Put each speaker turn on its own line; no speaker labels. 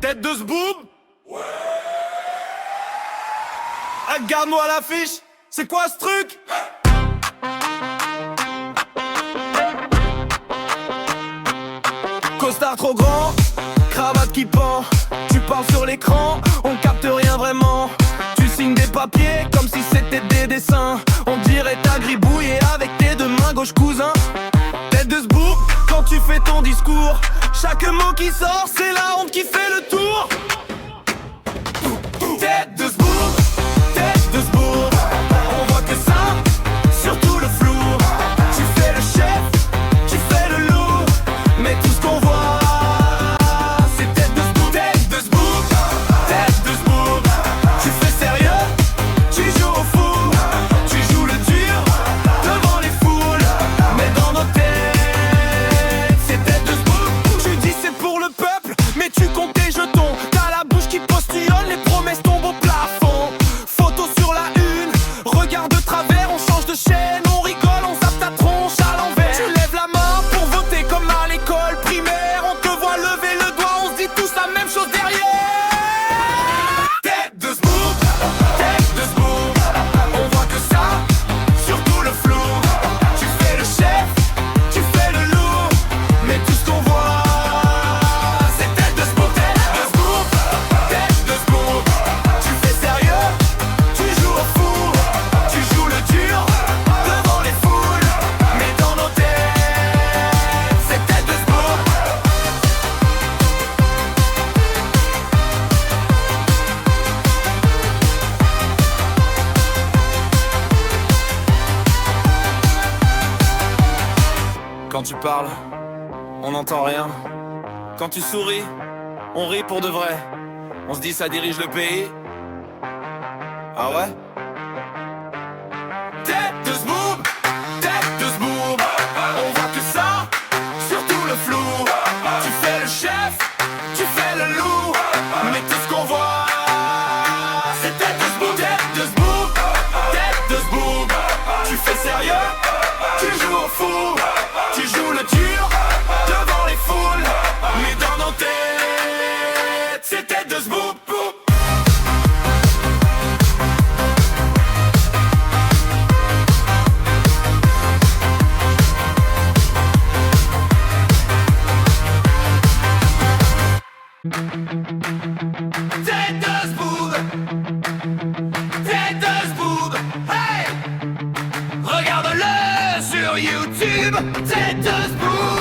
Tête de zboub. Ouais. Regarde-moi l'affiche, c'est quoi ce truc? Costard trop grand, cravate qui pend. Tu parles sur l'écran, on capte rien vraiment. Tu signes des papiers comme si c'était des dessins. On dirait t'as gribouillé avec tes deux mains gauche cousin. Tête de zboub, quand tu fais ton discours, chaque mot qui sort c'est la honte qui fait le tour. Tête de zboub, tête de zboub, on voit que ça, surtout le flou. Tu fais le chef, tu fais le loup, mais tout ce qu'on voit c'est tête de zboub, tête de zboub, tête de zboub. Tu fais sérieux, tu joues au fou, tu joues le dur devant les foules, mais dans nos têtes c'est tête de zboub. Tu dis c'est pour le peuple, mais tu comptes tes jetons. T'as la bouche qui postillonne, les promesses tombent au plafond. Photo sur la une, regarde de travers, on change de chaîne, on rigole, on zappe ta tronche à l'envers. Tu lèves la main pour voter comme à l'école primaire. On te voit lever le doigt, on se dit tous la même chose derrière. Tête de zboub, tête de zboub, on voit que ça, surtout le flou. Tu fais le chef, tu fais le loup, mais tout ce qu'on voit c'est tête de zboub, tête de zboub, tête de zboub. Tu fais sérieux, tu joues au fou, tu joues le dur devant les foules, mais dans nos têtes c'est tête de zboub. Quand tu parles, on n'entend rien. Quand tu souris, on rit pour de vrai. On se dit ça dirige le pays. Ah ouais? Tête de zboub, tête de zboub, on voit que ça, surtout le flou. Tu fais le chef, tu fais le loup, mais tout ce qu'on voit c'est tête de zboub, tête de zboub, tête de zboub. Tu fais sérieux, tu joues au fou, tu joues le dur devant les foules, mais dans nos têtes c'est tête de zboub. Tête de zboub, tête de zboub, hey! Regarde-le sur YouTube, tête de zboub.